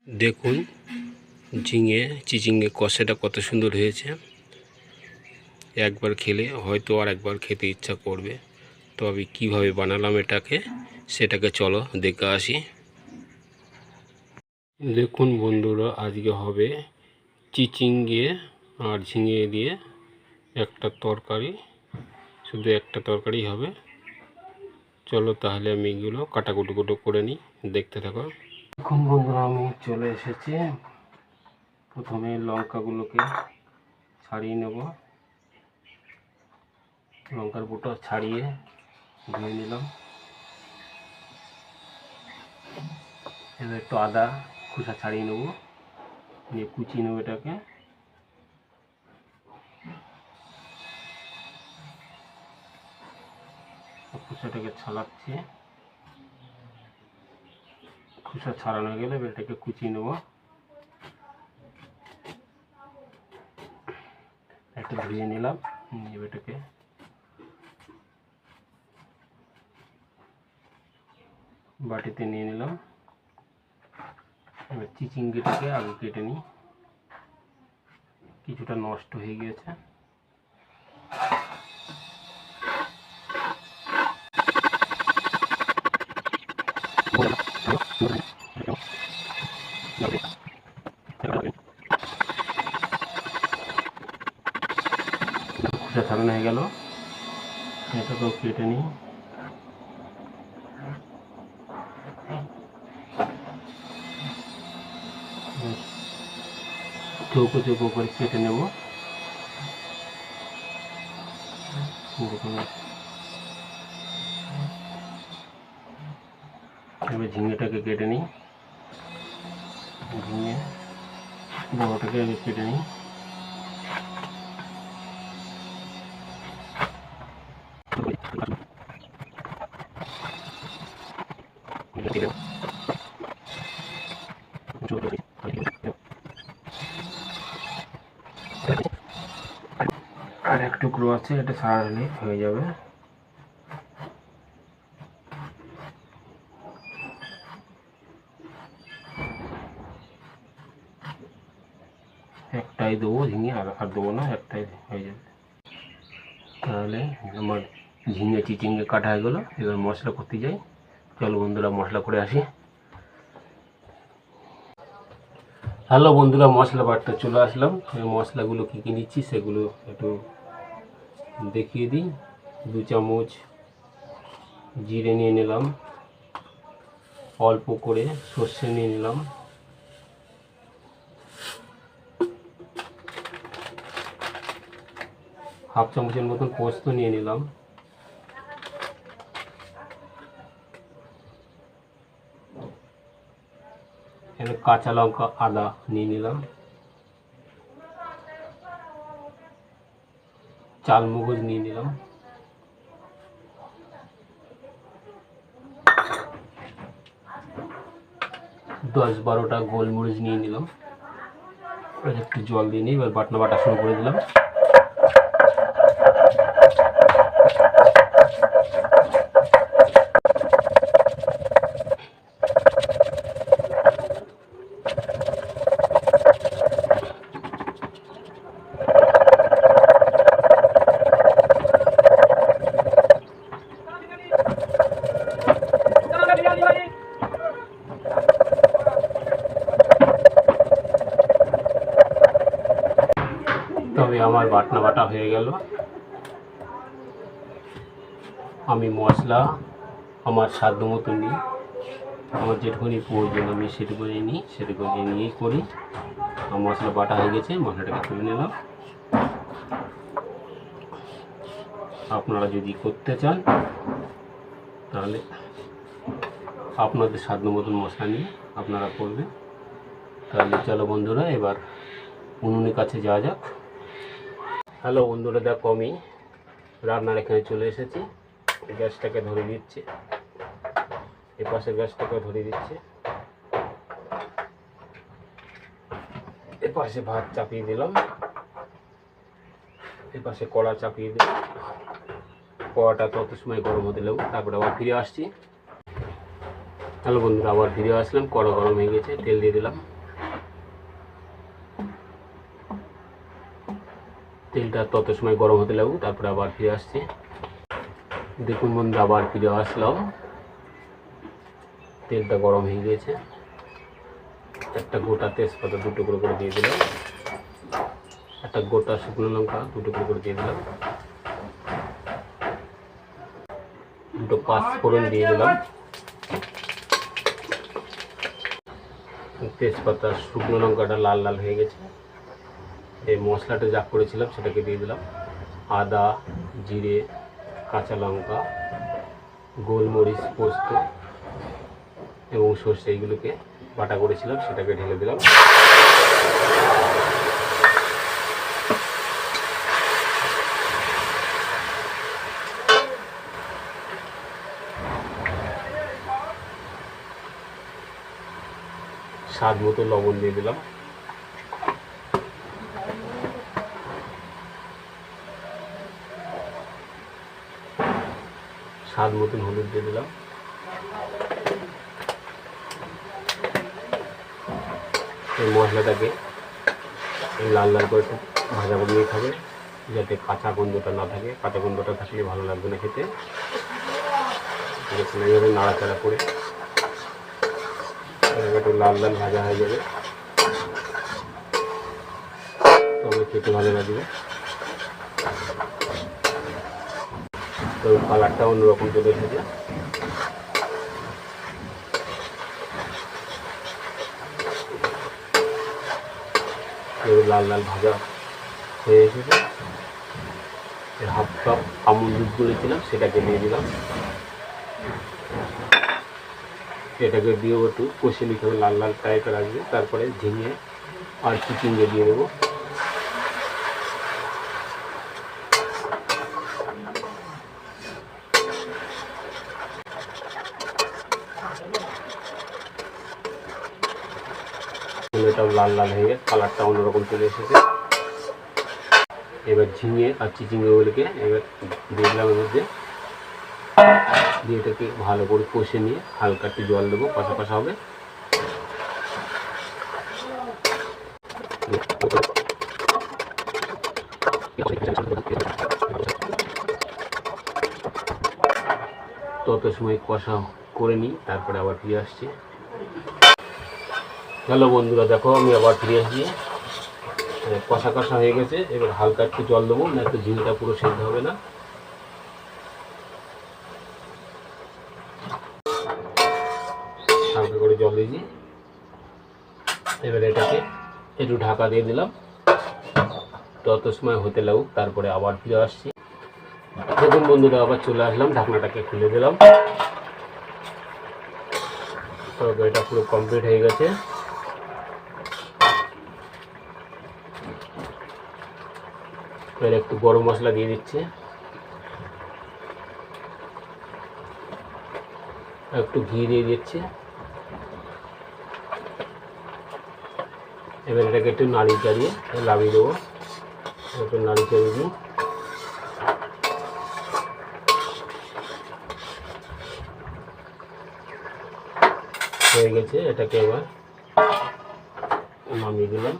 দেখুন চিচিঙ্গে কষাটা কত সুন্দর হয়েছে। একবার খেলে হয়তো আর একবার খেতে ইচ্ছা করবে। তো আমি কীভাবে বানালাম সেটাকে চলো দেখে আসি। দেখুন বন্ধুরা, আজকে হবে চিচিঙ্গে আর ঝিঙে দিয়ে একটা তরকারি, শুধু একটা তরকারি হবে। চলো তাহলে আমি এগুলো কাটাকুটো করে নিই, দেখতে থাকো। দেখুন বন্ধুরা, আমি চলে এসেছি। প্রথমে লঙ্কাগুলোকে ছাড়িয়ে নেব। লঙ্কার বোটা ছাড়িয়ে ধুয়ে নিলাম। এবার একটু আদা খোসা ছাড়িয়ে নেব, নিয়ে কুচিয়ে নেব এটাকে। খোসাটাকে ছাড়াচ্ছি। খোসা ছাড়ানো হয়ে গেলে এটাকে কুচিয়ে নেব। একটু ধুয়ে নিলাম, এটাকে বাটিতে নিয়ে নিলাম। এবার চিচিঙ্গিটাকে আগে কেটে নিই, কিছুটা নষ্ট হয়ে গিয়েছে। খোসা ছাড়ানো হয়ে গেল, এটাকেও কেটে নিই। চৌকো চৌকো করে কেটে নেব। এবার ঝিঙেটাকে কেটে নিই। ঝিঙে বড়টাকে আগে কেটে নিই। আর এক টুকরো আছে, এটা ছাড়ালে হয়ে যাবে। একটাই দেবো ঝিঙে, আর দেবো না, একটাই হয়ে যাবে। তাহলে আমার ঝিঙে চিচিঙ্গে কাটা হয়ে গেলো। এবার মশলা করতে যাই। চলো বন্ধুরা, মশলা করে আসি। হ্যালো বন্ধুরা, মশলা বাটতে চলে আসলাম। মশলাগুলো কী কী নিচ্ছি সেগুলো একটু দেখিয়ে দিই। 2 চামচ জিরে নিয়ে নিলাম, অল্প করে সর্ষে নিয়ে নিলাম, হাফ চামচের মতন পোস্ত নিয়ে নিলাম, কাঁচা লঙ্কা আদা নিয়ে নিলাম, চালমগজ নিয়ে নিলাম, 10-12টা গোলমরিচ নিয়ে নিলাম। একটু জল দিয়ে নিই। এবার বাটা শুরু করে দিলাম। তবে আমার বাটা হয়ে গেল। আমি মশলা আমার স্বাদ মতো নিই, আমার যেটুকুনি প্রয়োজন আমি সেটুকুনি নিয়েই করি। আমার মশলা বাটা হয়ে গেছে, মশলাটাকে তুলে নিলাম। আপনারা যদি করতে চান তাহলে আপনাদের স্বাদ মতন মশলা নিয়ে আপনারা করবেন। তাহলে চলো বন্ধুরা, এবার উনুনের কাছে যাওয়া যাক। হ্যালো বন্ধুরা, দেখো আমি রান্নার এখানে চলে এসেছি। গ্যাসটাকে ধরে দিচ্ছি, এপাশে গ্যাসটাকে ধরে দিচ্ছি, এপাশে ভাত চাপিয়ে দিলাম, এপাশে কড়া চাপিয়ে দিলাম। কড়াটা তত সময় গরম হতে লাগবে, তারপরে আবার ফিরে আসছি। হ্যালো বন্ধুরা, আবার ফিরে আসলাম। কড়া গরম হয়ে গেছে, তেল দিয়ে দিলাম। তেলটা তত সময় গরম হতে লাগুক, তারপরে আবার ফিরে আসছি। দেখুন বন্ধু, আবার ফিরে আসলাম। তেলটা গরম হয়ে গেছে। একটা গোটা তেজপাতা 2 টুকরো করে দিয়ে দিলাম। একটা গোটা শুকনো লঙ্কা 2 টুকরো করে দিয়ে দিলাম। 2টো পাঁচফোড়ন দিয়ে দিলাম। তেজপাতা শুকনো লঙ্কাটা লাল লাল হয়ে গেছে। এই মশলাটা যা করেছিলাম সেটাকে দিয়ে দিলাম। আদা, জিরে, কাঁচা লঙ্কা, গোলমরিচ, পোস্ত এবং সর্ষে, এইগুলোকে বাটা করেছিলাম সেটাকে ঢেলে দিলাম। স্বাদ মতো লবণ দিয়ে দিলাম। স্বাদ মতন হলুদ দিয়ে দিলাম। এই মশলাটাকে লাল লাল করে একটু ভাজা করে নিতে হবে, যাতে কাঁচা গন্ধটা না থাকে। কাঁচা গন্ধটা থাকলে ভালো লাগবে না খেতে। দেখুন এইভাবে নাড়াচাড়া করে একটু লাল লাল ভাজা হয়ে যাবে, তবে খেতে ভালো লাগবে। তো কালারটা অন্যরকম চলে এসেছে। লাল লাল ভাজা হয়ে এসেছে। হাফ কাপ আমুল দুধ গুলেছিলাম সেটাকে দিয়ে দিলাম। এটাকে দিয়েও একটু কষে নিতে হবে, লাল লাল টাইপের আসবে। তারপরে ঝিঙে আর চিচিঙ্গে দিয়ে দেবো। এটাও লাল লাল হয়ে গেছে, কালারটা অন্যরকম চলে এসেছে। এবার ঝিঙে আর চিচিঙ্গেগুলোকে এবার দিয়ে দিলাম এর মধ্যে। দিয়ে এটাকে ভালো করে কষে নিয়ে হালকা একটু জল দেবো, কষা কষা হবে। তত সময় কষা করে নিই, তারপরে আবার ফিরে আসছি। হ্যালো বন্ধুরা, দেখো আমি আবার ফিরে আসছি। কষা কষা হয়ে গেছে। এবার হালকা একটু জল দেবো, না একটু ঝিঙেটা পুরো সেদ্ধ হবে না। হালকা করে জল দিয়েছি। এবার এটাকে একটু ঢাকা দিয়ে দিলাম, তত সময় হতে লাগুক, তারপরে আবার ফিরে আসছি। দেখুন বন্ধুরা, আবার চলে আসলাম, ঢাকনাটাকে খুলে দিলাম। তরকারিটা পুরো কমপ্লিট হয়ে গেছে। এবার একটু গরম মশলা দিয়ে দিচ্ছি, একটু ঘি দিয়ে দিচ্ছি। এবার এটাকে একটু নাড়িয়ে চাড়িয়ে লাভিয়ে দেবো। একটু নাড়িয়ে চাড়িয়ে দিই। হয়ে গেছে, এটাকে এবার নামিয়ে দিলাম।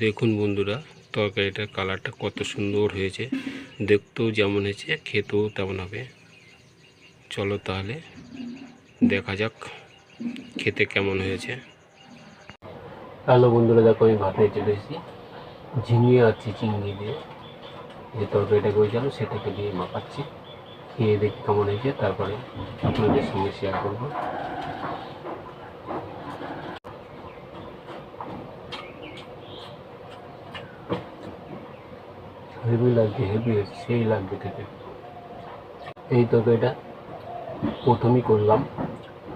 দেখুন বন্ধুরা, তরকারিটার কালারটা কত সুন্দর হয়েছে। দেখতেও যেমন হয়েছে, খেতেও তেমন হবে। চলো তাহলে দেখা যাক খেতে কেমন হয়েছে। হ্যালো বন্ধুরা, দেখো আমি ভাত নিয়ে চলে এসেছি। ঝিঙে আর চিচিঙ্গে দিয়ে যে তরকারিটা করেছিলাম সেটাকে দিয়ে মাখাচ্ছি। খেয়ে দেখি কেমন হয়েছে, তারপরে আপনাদের সঙ্গে শেয়ার করব। হেভি লাগছে, হেভি সেই লাগবে খেতে। এই তরকারিটা প্রথমই করলাম,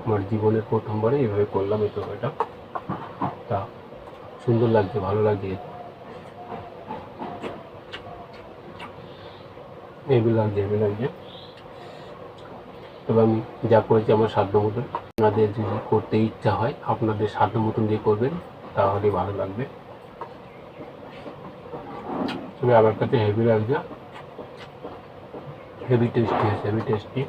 আমার জীবনের প্রথমবারে এইভাবে করলাম এই তরকারিটা। তা সুন্দর লাগছে, ভালো লাগছে, হেভি লাগছে। তবে আমি যা করেছি আমার সাধ্য মতন। আপনাদের যদি করতে ইচ্ছা হয়, আপনাদের সাধ্য মতন দিয়ে করবেন, তাহলে ভালো লাগবে। তবে আমার কাছে হেভি লাগছে, হেভি টেস্টি আছে, হেভি টেস্টি।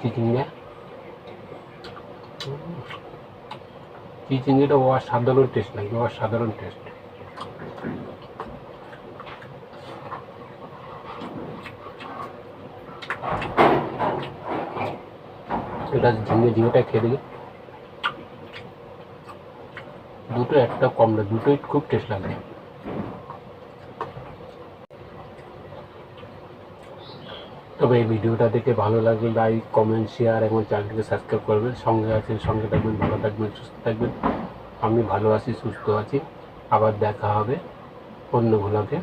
চিচিঙ্গা, চিচিঙ্গাটা অসাধারণ টেস্ট লাগে, অসাধারণ টেস্ট। এটা ঝিঙেটা খেয়ে দিলে দুটো একটা কম না, দুটোই খুব টেস্ট লাগে। তবে এই ভিডিওটা দেখে ভালো লাগবে, লাইক কমেন্ট শেয়ার এবং চ্যানেলটিকে সাবস্ক্রাইব করবেন। সঙ্গে আছেন, সঙ্গে থাকবেন, ভালো থাকবেন, সুস্থ থাকবেন। আমি ভালো আছি, সুস্থ আছি। আবার দেখা হবে অন্য ভ্লগে।